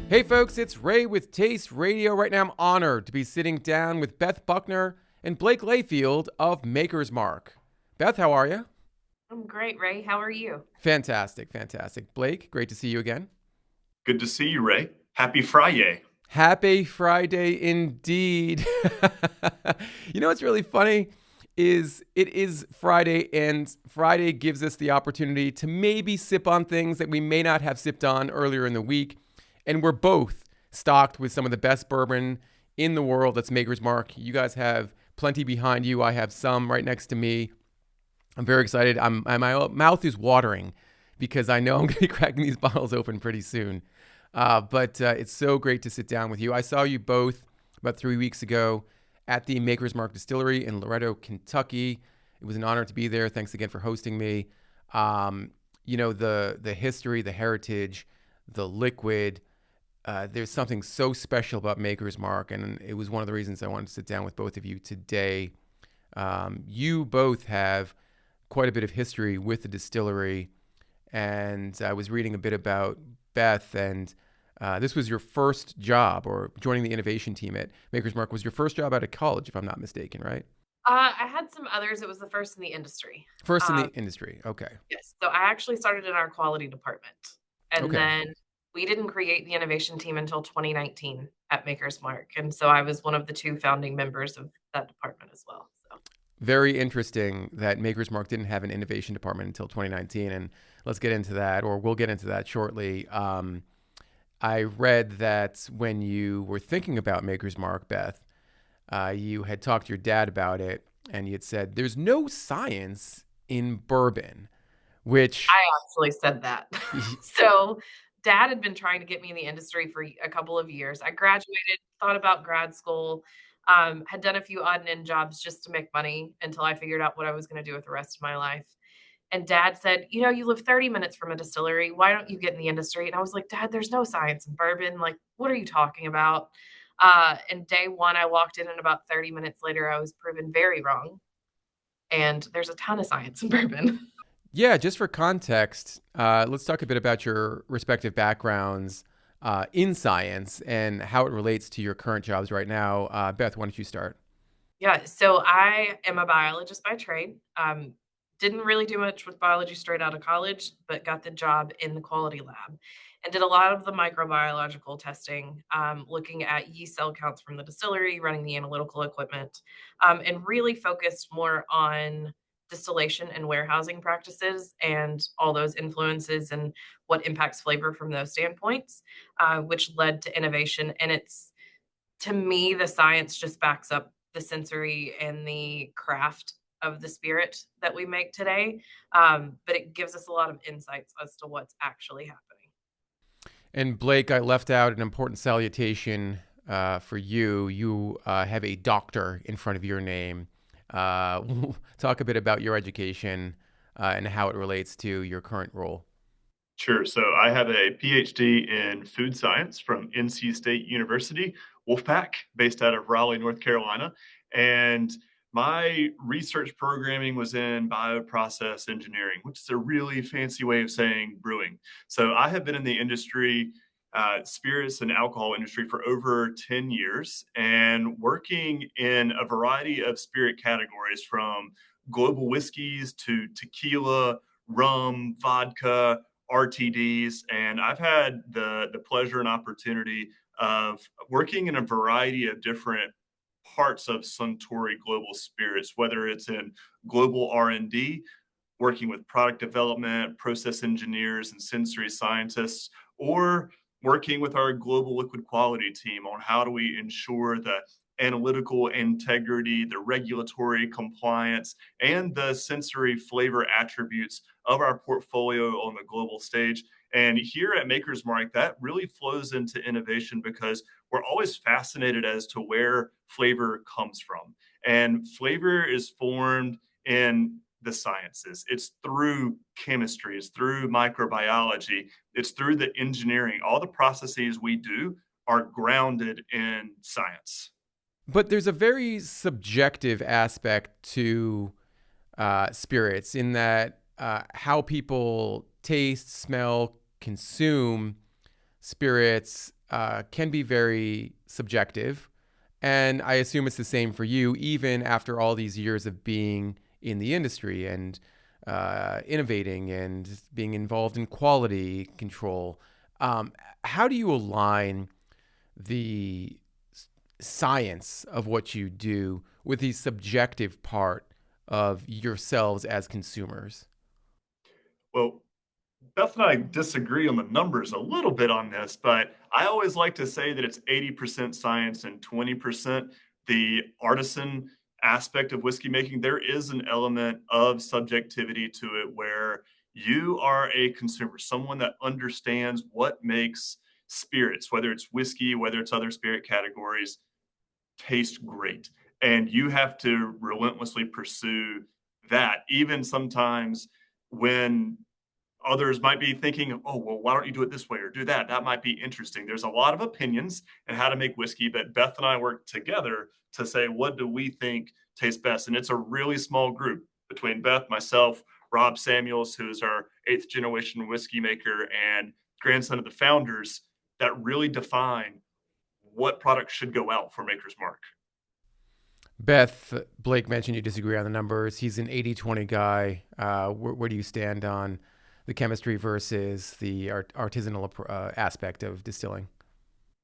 Hey folks, it's Ray with Taste Radio. Right now I'm honored to be sitting down with Beth Buckner and Blake Layfield of Maker's Mark. Beth, how are you? I'm great, Ray. How are you? Fantastic, fantastic. Blake, great to see you again. Good to see you, Ray. Happy Friday. Happy Friday indeed. You know what's really funny is it is Friday, and Friday gives us the opportunity to maybe sip on things that we may not have sipped on earlier in the week. And we're both stocked with some of the best bourbon in the world. That's Maker's Mark. You guys have plenty behind you. I have some right next to me. I'm very excited. My mouth is watering because I know I'm going to be cracking these bottles open pretty soon. But it's so great to sit down with you. I saw you both about 3 weeks ago at the Maker's Mark Distillery in Loretto, Kentucky. It was an honor to be there. Thanks again for hosting me. The history, the heritage, the liquid. There's something so special about Maker's Mark, and it was one of the reasons I wanted to sit down with both of you today. You both have quite a bit of history with the distillery, and I was reading a bit about Beth, and this was your first job, or joining the innovation team at Maker's Mark was your first job out of college, if I'm not mistaken, right? I had some others. It was the first in the industry. First in Um, the industry. Okay. yes. So I actually started in our quality department. And Okay. then we didn't create the innovation team until 2019 at Maker's Mark. And so I was one of the two founding members of that department as well. So Very interesting that Maker's Mark didn't have an innovation department until 2019, and let's get into that, or we'll get into that shortly. I read that when you were thinking about Maker's Mark, Beth, you had talked to your dad about it, and you had said, "There's no science in bourbon," which, I actually said that. So dad had been trying to get me in the industry for a couple of years. I graduated, thought about grad school, had done a few odd and end jobs just to make money until I figured out what I was going to do with the rest of my life. And dad said, you live 30 minutes from a distillery. Why don't you get in the industry? And I was like, Dad, there's no science in bourbon. Like, what are you talking about? And day one, I walked in, and about 30 minutes later, I was proven very wrong. And there's a ton of science in bourbon. yeah, just for context, let's talk a bit about your respective backgrounds in science and how it relates to your current jobs right now. Beth, why don't you start? Yeah, so I am a biologist by trade. Didn't really do much with biology straight out of college, but got the job in the quality lab and did a lot of the microbiological testing, looking at yeast cell counts from the distillery, running the analytical equipment, and really focused more on distillation and warehousing practices and all those influences and what impacts flavor from those standpoints, which led to innovation. And it's, to me, the science just backs up the sensory and the craft of the spirit that we make today. But it gives us a lot of insights as to what's actually happening. And Blake, I left out an important salutation for you. You have a doctor in front of your name. Talk a bit about your education and how it relates to your current role. Sure. So I have a PhD in food science from NC State University, Wolfpack, based out of Raleigh, North Carolina. And my research programming was in bioprocess engineering, which is a really fancy way of saying brewing. So I have been in the industry, spirits and alcohol industry, for over 10 years and working in a variety of spirit categories from global whiskeys to tequila, rum, vodka, RTDs, and I've had the pleasure and opportunity of working in a variety of different parts of Suntory Global Spirits, whether it's in global R&D, working with product development, process engineers, and sensory scientists, or working with our global liquid quality team on how do we ensure the analytical integrity, the regulatory compliance, and the sensory flavor attributes of our portfolio on the global stage. And here at Maker's Mark, that really flows into innovation because we're always fascinated as to where flavor comes from. And flavor is formed in the sciences. It's through chemistry, it's through microbiology, it's through the engineering. All the processes we do are grounded in science. But there's a very subjective aspect to spirits in that how people taste, smell, consume spirits can be very subjective. And I assume it's the same for you, even after all these years of being in the industry and innovating and being involved in quality control. How do you align the science of what you do with the subjective part of yourselves as consumers? Well, Beth and I disagree on the numbers a little bit on this, but I always like to say that it's 80% science and 20% the artisan aspect of whiskey making. There is an element of subjectivity to it where you are a consumer, someone that understands what makes spirits, whether it's whiskey, whether it's other spirit categories, taste great. And you have to relentlessly pursue that, even sometimes when others might be thinking, oh, well, why don't you do it this way or do that? That might be interesting. There's a lot of opinions on how to make whiskey, but Beth and I work together to say, what do we think tastes best? And it's a really small group between Beth, myself, Rob Samuels, who's our eighth generation whiskey maker and grandson of the founders, that really define what products should go out for Maker's Mark. Beth, Blake mentioned you disagree on the numbers. He's an 80-20 guy. Where do you stand on the chemistry versus the artisanal aspect of distilling?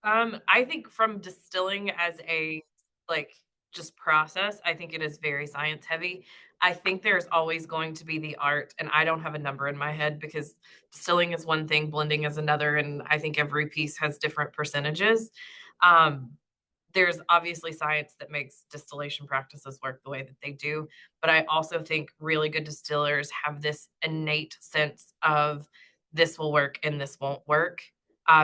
I think from distilling as a like just process, I think it is very science heavy. I think there's always going to be the art, and I don't have a number in my head because distilling is one thing, blending is another, and I think every piece has different percentages. Um, there's obviously science that makes distillation practices work the way that they do. But I also think really good distillers have this innate sense of this will work and this won't work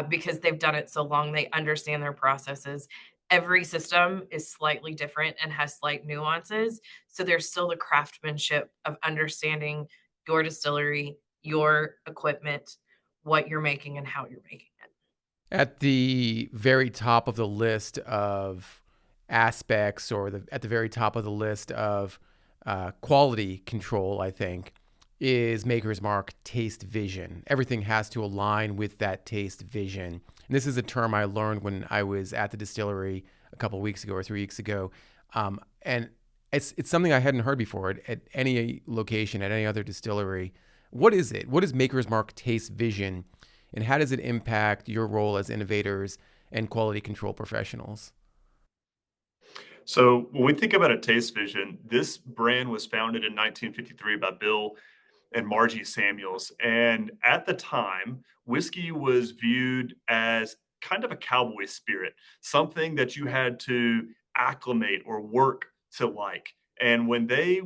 because they've done it so long. They understand their processes. Every system is slightly different and has slight nuances. So there's still the craftsmanship of understanding your distillery, your equipment, what you're making, and how you're making it. At the very top of the list of aspects, or at the very top of the list of quality control, I think, is Maker's Mark taste vision. Everything has to align with that taste vision. And this is a term I learned when I was at the distillery a couple of weeks ago or 3 weeks ago. And it's something I hadn't heard before at any location, at any other distillery. What is it? What is Maker's Mark taste vision? And how does it impact your role as innovators and quality control professionals? So when we think about a taste vision, this brand was founded in 1953 by Bill and Margie Samuels. And at the time, whiskey was viewed as kind of a cowboy spirit, something that you had to acclimate or work to like. And when they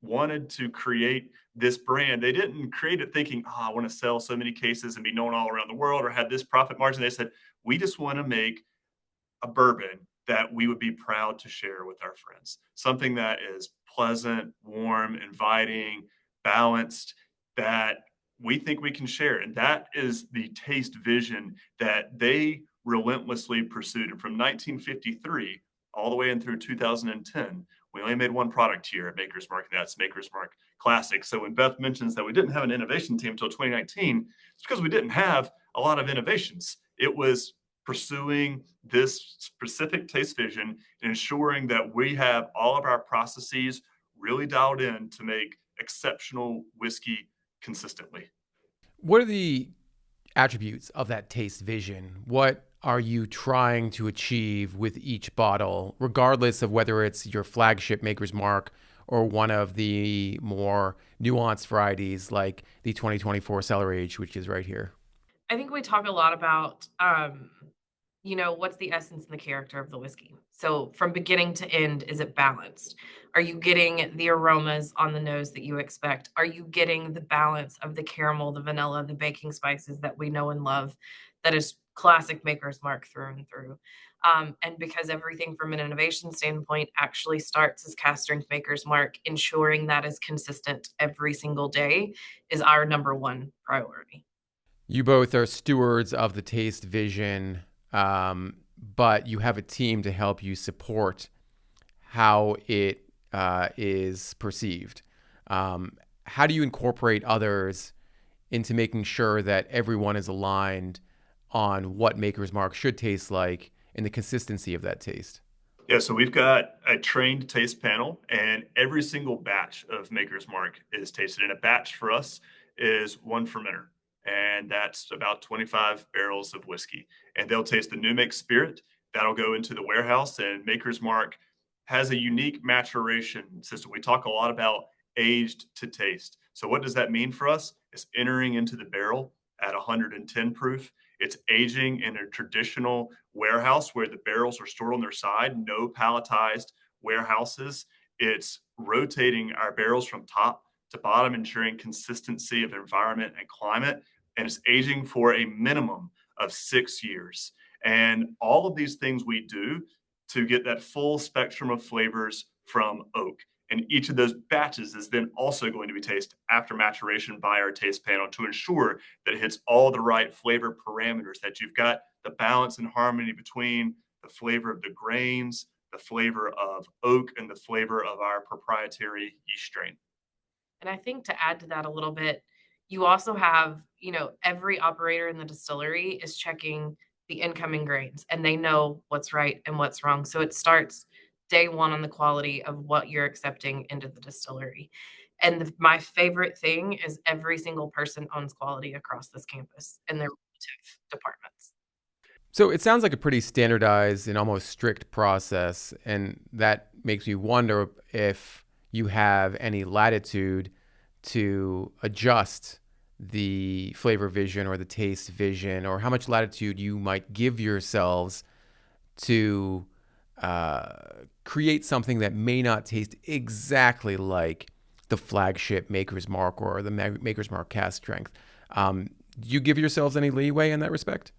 wanted to create this brand, they didn't create it thinking, oh, I want to sell so many cases and be known all around the world or have this profit margin. They said, we just want to make a bourbon that we would be proud to share with our friends. Something that is pleasant, warm, inviting, balanced, that we think we can share. And that is the taste vision that they relentlessly pursued. And from 1953 all the way in through 2010, we only made one product here at Maker's Mark, and that's Maker's Mark Classic. So when Beth mentions that we didn't have an innovation team until 2019, it's because we didn't have a lot of innovations. It was pursuing this specific taste vision and ensuring that we have all of our processes really dialed in to make exceptional whiskey consistently. What are the attributes of that taste vision? What are you trying to achieve with each bottle, regardless of whether it's your flagship Maker's Mark or one of the more nuanced varieties like the 2024 Cellar Age, which is right here? I think we talk a lot about, what's the essence and the character of the whiskey? So from beginning to end, is it balanced? Are you getting the aromas on the nose that you expect? Are you getting the balance of the caramel, the vanilla, the baking spices that we know and love? That is classic Maker's Mark through and through. And because everything from an innovation standpoint actually starts as cast strength Maker's Mark, ensuring that is consistent every single day is our number one priority. You both are stewards of the taste vision, but you have a team to help you support how it is perceived. How do you incorporate others into making sure that everyone is aligned on what Maker's Mark should taste like and the consistency of that taste? Yeah, so we've got a trained taste panel, and every single batch of Maker's Mark is tasted. And a batch for us is one fermenter, and that's about 25 barrels of whiskey. And they'll taste the new make spirit that'll go into the warehouse. And Maker's Mark has a unique maturation system. We talk a lot about aged to taste. So, what does that mean for us? It's entering into the barrel at 110 proof. It's aging in a traditional warehouse where the barrels are stored on their side, no palletized warehouses. It's rotating our barrels from top to bottom, ensuring consistency of environment and climate. And it's aging for a minimum of 6 years. And all of these things we do to get that full spectrum of flavors from oak. And each of those batches is then also going to be tasted after maturation by our taste panel to ensure that it hits all the right flavor parameters, that you've got the balance and harmony between the flavor of the grains, the flavor of oak, and the flavor of our proprietary yeast strain. And I think to add to that a little bit, you also have, every operator in the distillery is checking the incoming grains and they know what's right and what's wrong. So it starts day one on the quality of what you're accepting into the distillery. And my favorite thing is every single person owns quality across this campus in their relative departments. So it sounds like a pretty standardized and almost strict process. And that makes me wonder if you have any latitude to adjust the flavor vision or the taste vision, or how much latitude you might give yourselves to create something that may not taste exactly like the flagship Maker's Mark or the Maker's Mark cask strength. Do you give yourselves any leeway in that respect?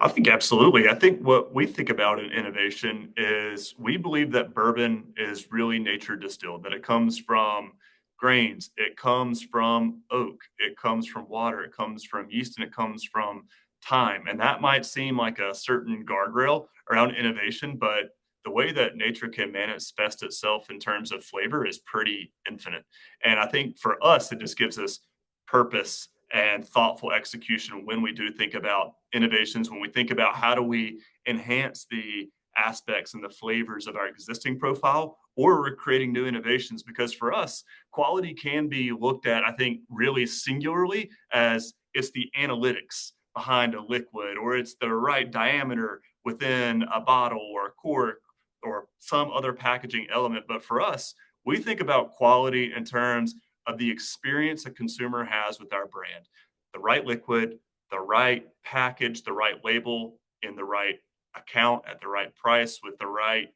I think absolutely. I think what we think about in innovation is we believe that bourbon is really nature distilled, that it comes from grains, it comes from oak, it comes from water, it comes from yeast, and it comes from time. And that might seem like a certain guardrail around innovation, but the way that nature can manifest itself in terms of flavor is pretty infinite. And I think for us, it just gives us purpose and thoughtful execution when we do think about innovations, when we think about how do we enhance the aspects and the flavors of our existing profile, or we're creating new innovations. Because for us, quality can be looked at, I think, really singularly as it's the analytics behind a liquid, or it's the right diameter within a bottle or a cork or some other packaging element. But for us, we think about quality in terms of the experience a consumer has with our brand. The right liquid, the right package, the right label, in the right account at the right price, with the right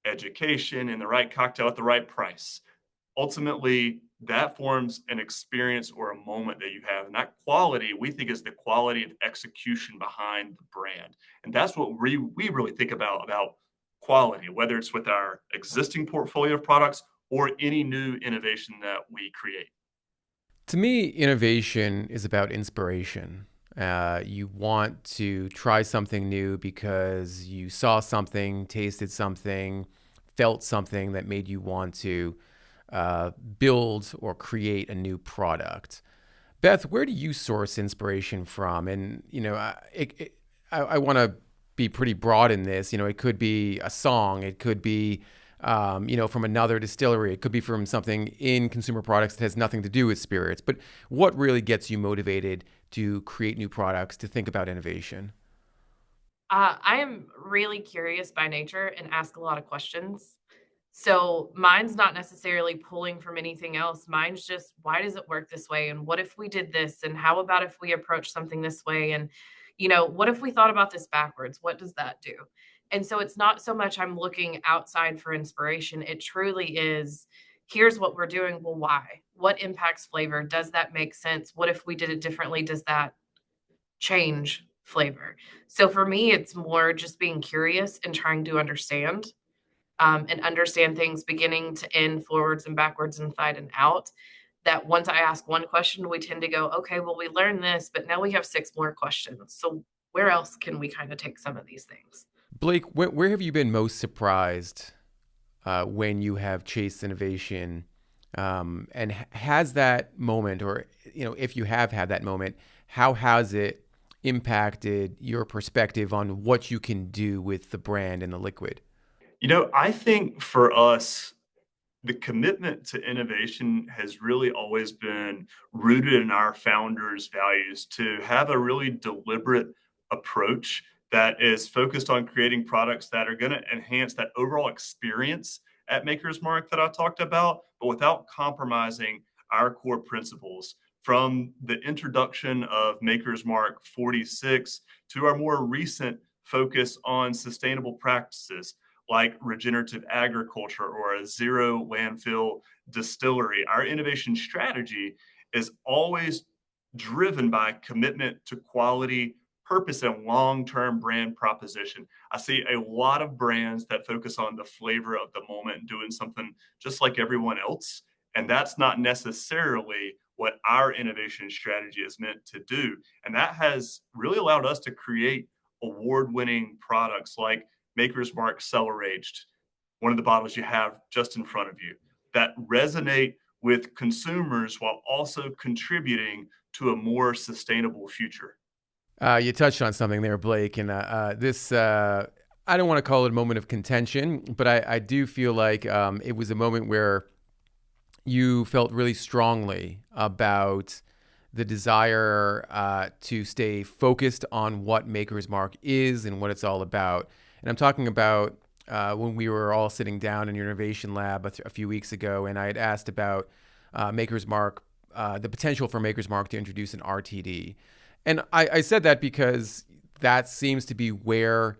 education, and the right cocktail at the right price. Ultimately, that forms an experience or a moment that you have. And that quality, we think, is the quality of execution behind the brand. And that's what we really think about quality, whether it's with our existing portfolio of products or any new innovation that we create. To me, innovation is about inspiration. You want to try something new because you saw something, tasted something, felt something that made you want to build or create a new product. Beth, where do you source inspiration from? And, I want to be pretty broad in this. It could be a song, it could be from another distillery. It could be from something in consumer products that has nothing to do with spirits. But what really gets you motivated to create new products, to think about innovation? I am really curious by nature and ask a lot of questions. So mine's not necessarily pulling from anything else. Mine's just, why does it work this way? And what if we did this? And how about if we approach something this way? And, what if we thought about this backwards? What does that do? And so it's not so much I'm looking outside for inspiration. It truly is, here's what we're doing. Well, why? What impacts flavor? Does that make sense? What if we did it differently? Does that change flavor? So for me, it's more just being curious and trying to understand, and understand things beginning to end, forwards and backwards, inside and out. That once I ask one question, we tend to go, okay, well, we learned this, but now we have six more questions. So where else can we kind of take some of these things? Blake, where have you been most surprised when you have chased innovation? And has that moment, or if you have had that moment, how has it impacted your perspective on what you can do with the brand and the liquid? I think for us, the commitment to innovation has really always been rooted in our founders' values to have a really deliberate approach that is focused on creating products that are going to enhance that overall experience at Maker's Mark that I talked about, but without compromising our core principles. From the introduction of Maker's Mark 46 to our more recent focus on sustainable practices like regenerative agriculture or a zero landfill distillery. Our innovation strategy is always driven by commitment to quality, purpose, and long term brand proposition. I see a lot of brands that focus on the flavor of the moment, doing something just like everyone else. And that's not necessarily what our innovation strategy is meant to do. And that has really allowed us to create award winning products like Maker's Mark Cellar Aged, one of the bottles you have just in front of you, that resonate with consumers while also contributing to a more sustainable future. You touched on something there, Blake, and this. I don't want to call it a moment of contention, but I do feel like it was a moment where you felt really strongly about the desire to stay focused on what Maker's Mark is and what it's all about. And I'm talking about when we were all sitting down in your innovation lab a few weeks ago, and I had asked about Maker's Mark, the potential for Maker's Mark to introduce an RTD. And I said that because that seems to be where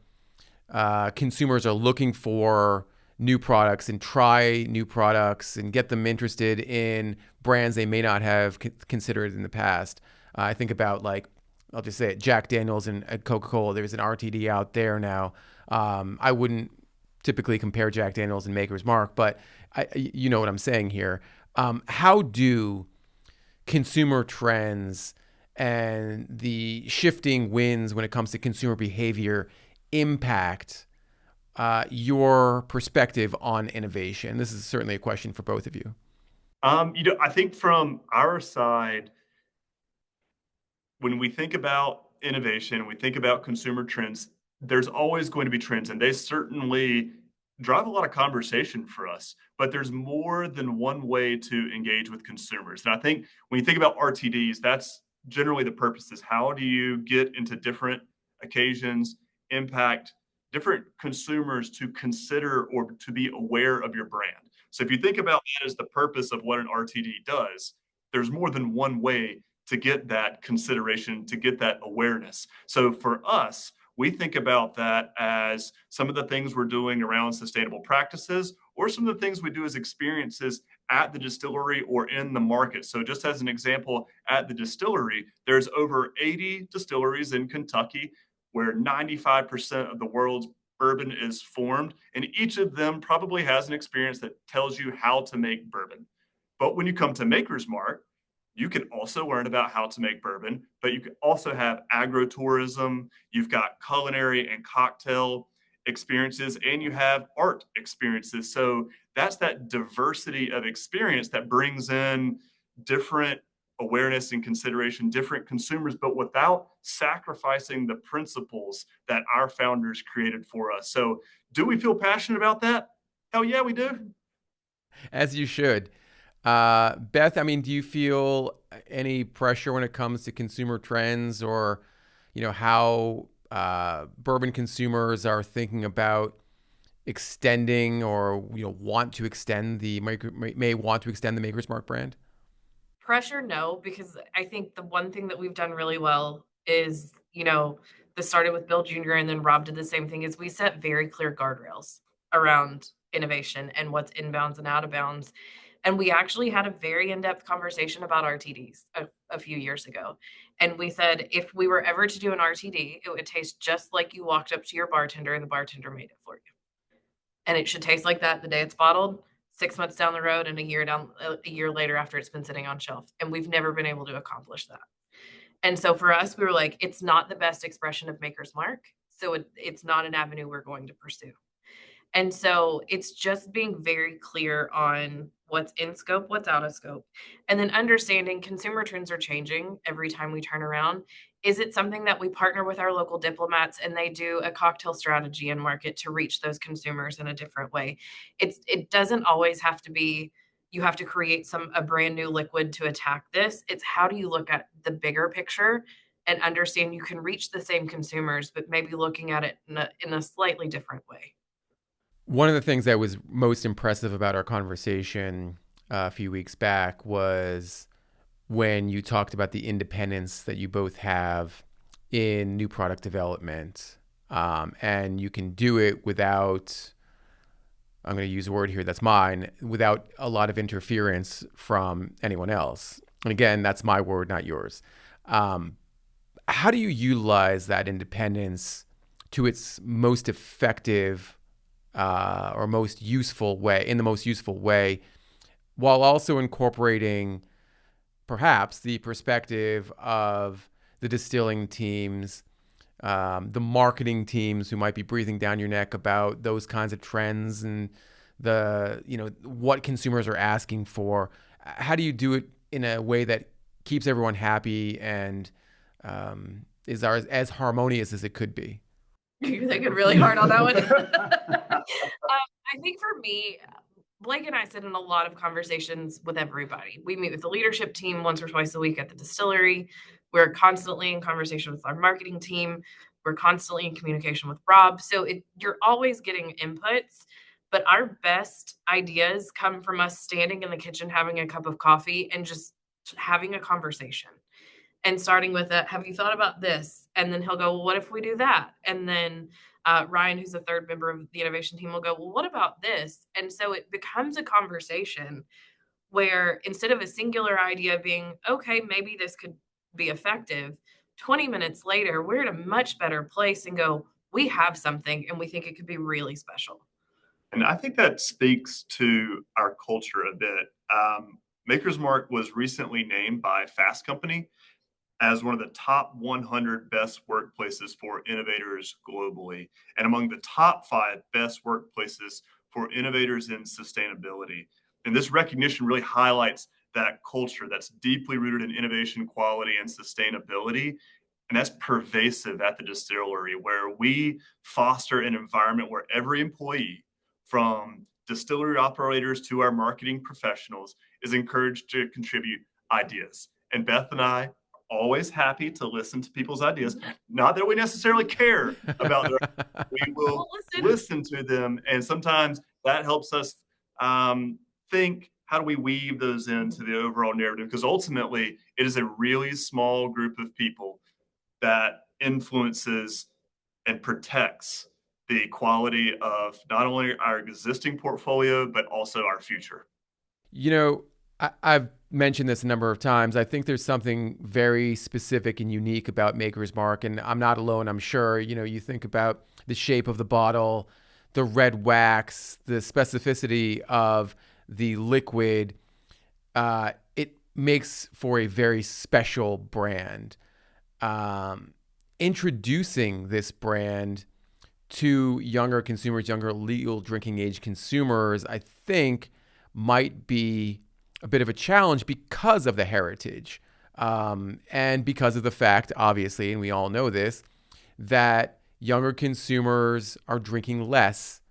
consumers are looking for new products and try new products and get them interested in brands they may not have considered in the past. I think about, like, I'll just say it, Jack Daniels and Coca-Cola. There's an RTD out there now. I wouldn't typically compare Jack Daniels and Maker's Mark, but you know what I'm saying here. How do consumer trends and the shifting winds when it comes to consumer behavior impact your perspective on innovation? This is certainly a question for both of you. I think from our side, when we think about innovation, we think about consumer trends, there's always going to be trends, and they certainly drive a lot of conversation for us. But there's more than one way to engage with consumers. And I think when you think about RTDs, that's generally the purpose is how do you get into different occasions, impact different consumers to consider or to be aware of your brand. So if you think about that as the purpose of what an RTD does, there's more than one way to get that consideration, to get that awareness. So for us, we think about that as some of the things we're doing around sustainable practices, or some of the things we do as experiences at the distillery or in the market. So just as an example, at the distillery, there's over 80 distilleries in Kentucky where 95% of the world's bourbon is formed, and each of them probably has an experience that tells you how to make bourbon. But when you come to Maker's Mark, you can also learn about how to make bourbon, but you can also have agrotourism, you've got culinary and cocktail experiences, and you have art experiences. So that's that diversity of experience that brings in different awareness and consideration, different consumers, but without sacrificing the principles that our founders created for us. So do we feel passionate about that? Hell yeah, we do. As you should. Beth, I mean, do you feel any pressure when it comes to consumer trends, or, how bourbon consumers are thinking about extending or, want to extend may want to extend the Maker's Mark brand? Pressure, no, because I think the one thing that we've done really well is, this started with Bill Jr. and then Rob did the same thing, is we set very clear guardrails around innovation and what's inbounds and out of bounds. And we actually had a very in-depth conversation about RTDs a few years ago. And we said, if we were ever to do an RTD, it would taste just like you walked up to your bartender and the bartender made it for you. And it should taste like that the day it's bottled, 6 months down the road, and a year later after it's been sitting on shelf. And we've never been able to accomplish that. And so for us, we were like, it's not the best expression of Maker's Mark, so it's not an avenue we're going to pursue. And so it's just being very clear on what's in scope, what's out of scope, and then understanding consumer trends are changing every time we turn around. Is it something that we partner with our local diplomats and they do a cocktail strategy and market to reach those consumers in a different way? It doesn't always have to be you have to create a brand new liquid to attack this. It's how do you look at the bigger picture and understand you can reach the same consumers, but maybe looking at it in a slightly different way. One of the things that was most impressive about our conversation a few weeks back was when you talked about the independence that you both have in new product development. And you can do it without, I'm going to use a word here that's mine, without a lot of interference from anyone else. And again, that's my word, not yours. How do you utilize that independence to its most effective or most useful way, in the most useful way, while also incorporating perhaps the perspective of the distilling teams, the marketing teams who might be breathing down your neck about those kinds of trends and what consumers are asking for? How do you do it in a way that keeps everyone happy and is as harmonious as it could be? You're thinking really hard on that one. I think for me, Blake and I sit in a lot of conversations with everybody. We meet with the leadership team once or twice a week at the distillery. We're constantly in conversation with our marketing team. We're constantly in communication with Rob. So you're always getting inputs, but our best ideas come from us standing in the kitchen, having a cup of coffee and just having a conversation. And starting with have you thought about this? And then he'll go, well, what if we do that? And then Ryan, who's the third member of the innovation team, will go, well, what about this? And so it becomes a conversation where instead of a singular idea being, okay, maybe this could be effective, 20 minutes later, we're in a much better place and go, we have something and we think it could be really special. And I think that speaks to our culture a bit. Maker's Mark was recently named by Fast Company as one of the top 100 best workplaces for innovators globally, and among the top 5 best workplaces for innovators in sustainability. And this recognition really highlights that culture that's deeply rooted in innovation, quality, and sustainability. And that's pervasive at the distillery, where we foster an environment where every employee, from distillery operators to our marketing professionals, is encouraged to contribute ideas. And Beth and I always happy to listen to people's ideas. Not that we necessarily care about their, we will listen to them. And sometimes that helps us think, how do we weave those into the overall narrative? Because ultimately, it is a really small group of people that influences and protects the quality of not only our existing portfolio, but also our future. I've mentioned this a number of times. I think there's something very specific and unique about Maker's Mark, and I'm not alone, I'm sure. You think about the shape of the bottle, the red wax, the specificity of the liquid. It makes for a very special brand. Introducing this brand to younger consumers, younger legal drinking age consumers, I think might be a bit of a challenge because of the heritage and because of the fact, obviously, and we all know this, that younger consumers are drinking less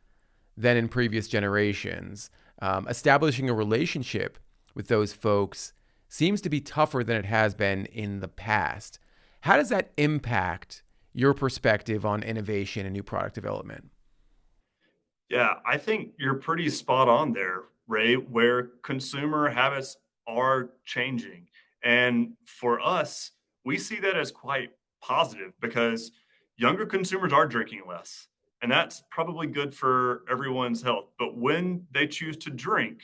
than in previous generations. Establishing a relationship with those folks seems to be tougher than it has been in the past. How does that impact your perspective on innovation and new product development? Yeah, I think you're pretty spot on there, Ray, where consumer habits are changing. And for us, we see that as quite positive because younger consumers are drinking less. And that's probably good for everyone's health. But when they choose to drink,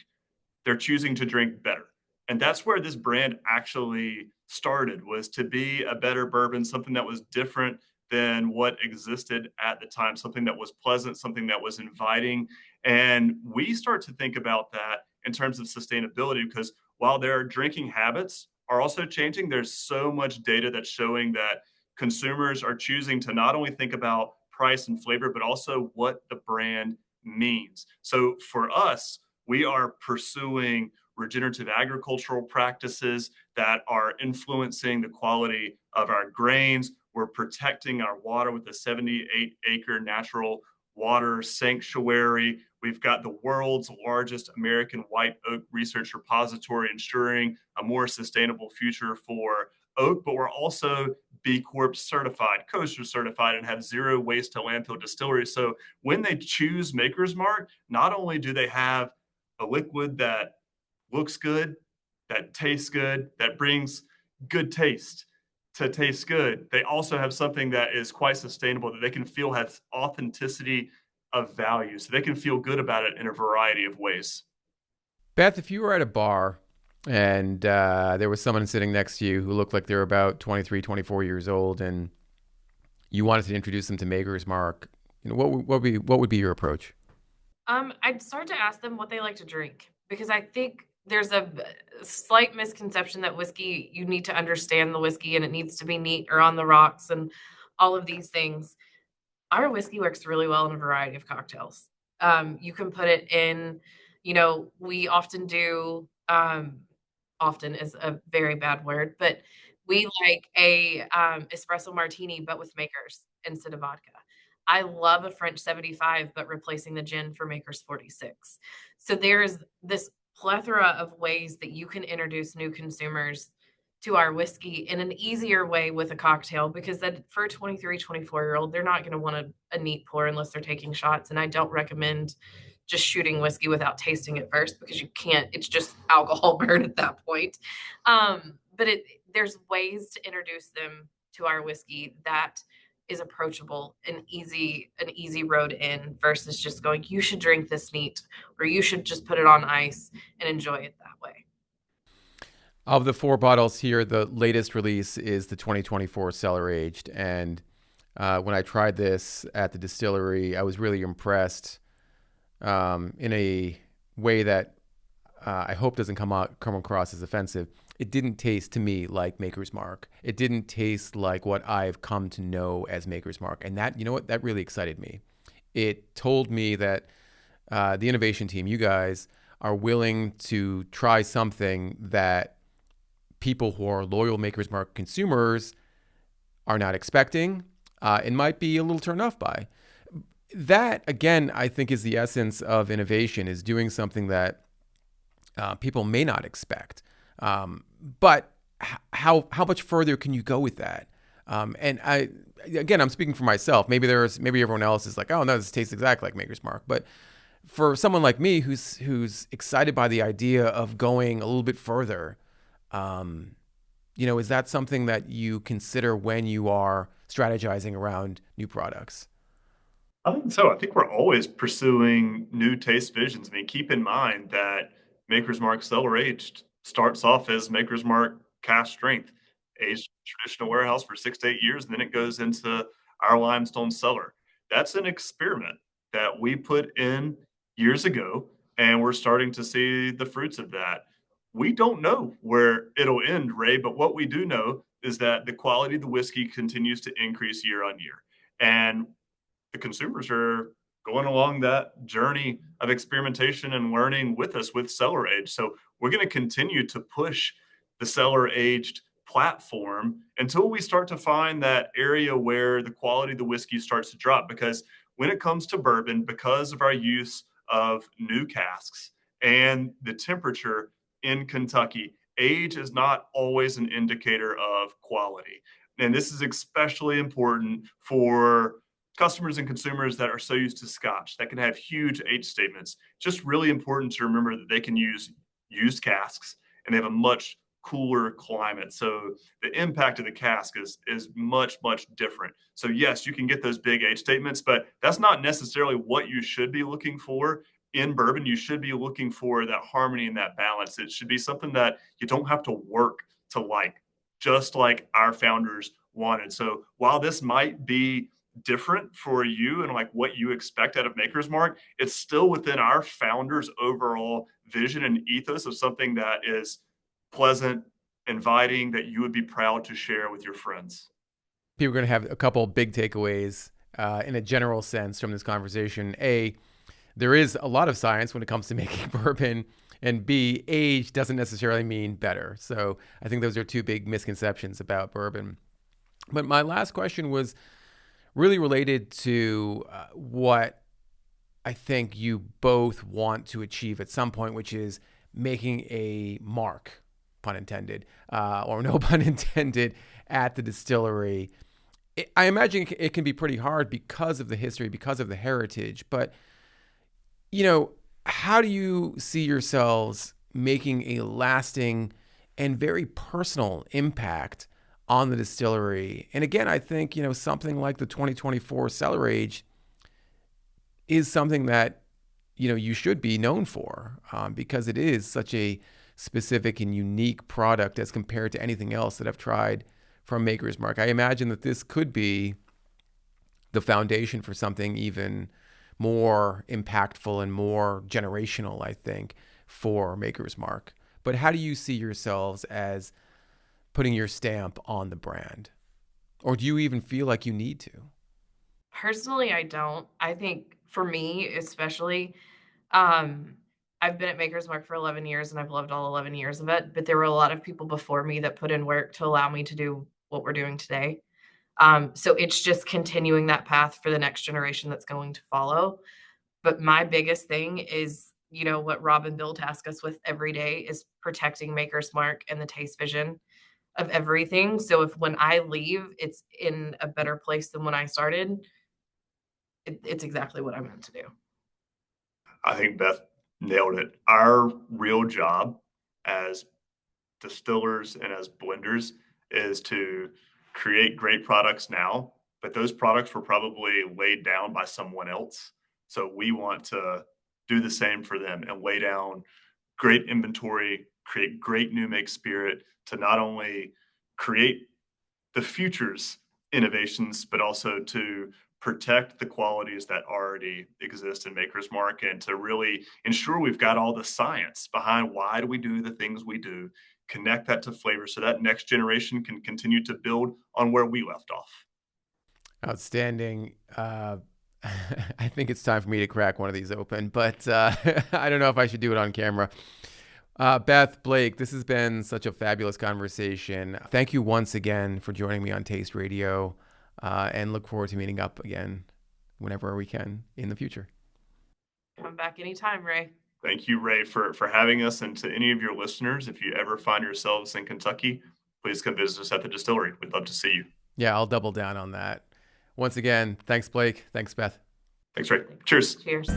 they're choosing to drink better. And that's where this brand actually started, was to be a better bourbon, something that was different than what existed at the time, something that was pleasant, something that was inviting. And we start to think about that in terms of sustainability, because while their drinking habits are also changing, there's so much data that's showing that consumers are choosing to not only think about price and flavor, but also what the brand means. So for us, We are pursuing regenerative agricultural practices that are influencing the quality of our grains. We're protecting our water with a 78-acre natural water sanctuary. We've got the world's largest American white oak research repository, ensuring a more sustainable future for oak, but we're also B Corp certified, kosher certified, and have zero waste to landfill distilleries. So when they choose Maker's Mark, not only do they have a liquid that looks good, that tastes good, that brings good taste to taste good, they also have something that is quite sustainable that they can feel has authenticity of value. So they can feel good about it in a variety of ways. Beth, if you were at a bar and there was someone sitting next to you who looked like they were about 23, 24 years old, and you wanted to introduce them to Maker's Mark, what would be your approach? I'd start to ask them what they like to drink, because I think there's a slight misconception that whiskey, you need to understand the whiskey and it needs to be neat or on the rocks and all of these things. Our whiskey works really well in a variety of cocktails. You can put it in, we often do, often is a very bad word, but we like a espresso martini, but with Makers instead of vodka. I love a French 75, but replacing the gin for Makers 46. So there's this plethora of ways that you can introduce new consumers to our whiskey in an easier way with a cocktail, because that for a 23, 24-year-old, they're not going to want a neat pour unless they're taking shots. And I don't recommend just shooting whiskey without tasting it first, because you can't, it's just alcohol burn at that point. But there's ways to introduce them to our whiskey that is approachable and an easy road in, versus just going, you should drink this neat, or you should just put it on ice and enjoy it that way. Of the 4 bottles here, the latest release is the 2024 cellar aged. And when I tried this at the distillery, I was really impressed in a way that I hope doesn't come across as offensive. It didn't taste to me like Maker's Mark. It didn't taste like what I've come to know as Maker's Mark. And that, that really excited me. It told me that the innovation team, you guys, are willing to try something that people who are loyal Maker's Mark consumers are not expecting and might be a little turned off by. That, again, I think is the essence of innovation, is doing something that people may not expect. But how much further can you go with that? And I'm speaking for myself. Maybe everyone else is like, oh no, this tastes exactly like Maker's Mark. But for someone like me who's excited by the idea of going a little bit further, is that something that you consider when you are strategizing around new products? I think so. I think we're always pursuing new taste visions. I mean, keep in mind that Maker's Mark Cellar Aged starts off as Maker's Mark Cask Strength, aged in a traditional warehouse for 6 to 8 years, and then it goes into our limestone cellar. That's an experiment that we put in years ago, and we're starting to see the fruits of that. We don't know where it'll end, Ray, but what we do know is that the quality of the whiskey continues to increase year on year. And the consumers are going along that journey of experimentation and learning with us with cellar aged. So we're going to continue to push the cellar aged platform until we start to find that area where the quality of the whiskey starts to drop. Because when it comes to bourbon, because of our use of new casks and the temperature in Kentucky, age is not always an indicator of quality. And this is especially important for customers and consumers that are so used to Scotch that can have huge age statements. Just really important to remember that they can use used casks and they have a much cooler climate. So the impact of the cask is much, much different. So yes, you can get those big age statements, but that's not necessarily what you should be looking for in bourbon. You should be looking for that harmony and that balance. It should be something that you don't have to work to like, just like our founders wanted. So while this might be different for you and like what you expect out of Maker's Mark, it's still within our founders' overall vision and ethos of something that is pleasant, inviting, that you would be proud to share with your friends. People are going to have a couple big takeaways in a general sense from this conversation. A, there is a lot of science when it comes to making bourbon, and B, age doesn't necessarily mean better. So I think those are two big misconceptions about bourbon. But my last question was really related to what I think you both want to achieve at some point, which is making a mark, pun intended, or no pun intended, at the distillery. I imagine it can be pretty hard because of the history, because of the heritage. But, how do you see yourselves making a lasting and very personal impact on the distillery? And again, I think, something like the 2024 Cellar Age is something that, you should be known for, because it is such a specific and unique product as compared to anything else that I've tried from Maker's Mark. I imagine that this could be the foundation for something even more impactful and more generational, I think, for Maker's Mark. But how do you see yourselves as putting your stamp on the brand? Or do you even feel like you need to? Personally, I don't. I think for me, especially, um, I've been at Maker's Mark for 11 years and I've loved all 11 years of it, but there were a lot of people before me that put in work to allow me to do what we're doing today. So it's just continuing that path for the next generation that's going to follow. But my biggest thing is, what Rob and Bill task us with every day is protecting Maker's Mark and the taste vision of everything. So if when I leave, it's in a better place than when I started, it's exactly what I meant to do. I think Beth nailed it. Our real job as distillers and as blenders is to create great products now, but those products were probably laid down by someone else. So we want to do the same for them and lay down great inventory, create great new make spirit to not only create the future's innovations, but also to protect the qualities that already exist in Maker's Mark and to really ensure we've got all the science behind why do we do the things we do, connect that to flavor so that next generation can continue to build on where we left off. Outstanding. I think it's time for me to crack one of these open, but I don't know if I should do it on camera. Beth, Blake, this has been such a fabulous conversation. Thank you once again for joining me on Taste Radio, and look forward to meeting up again whenever we can in the future. Come back anytime, Ray. Thank you, Ray, for having us. And to any of your listeners, if you ever find yourselves in Kentucky, please come visit us at the distillery. We'd love to see you. Yeah, I'll double down on that. Once again, thanks, Blake. Thanks, Beth. Thanks, Ray. Cheers. Cheers.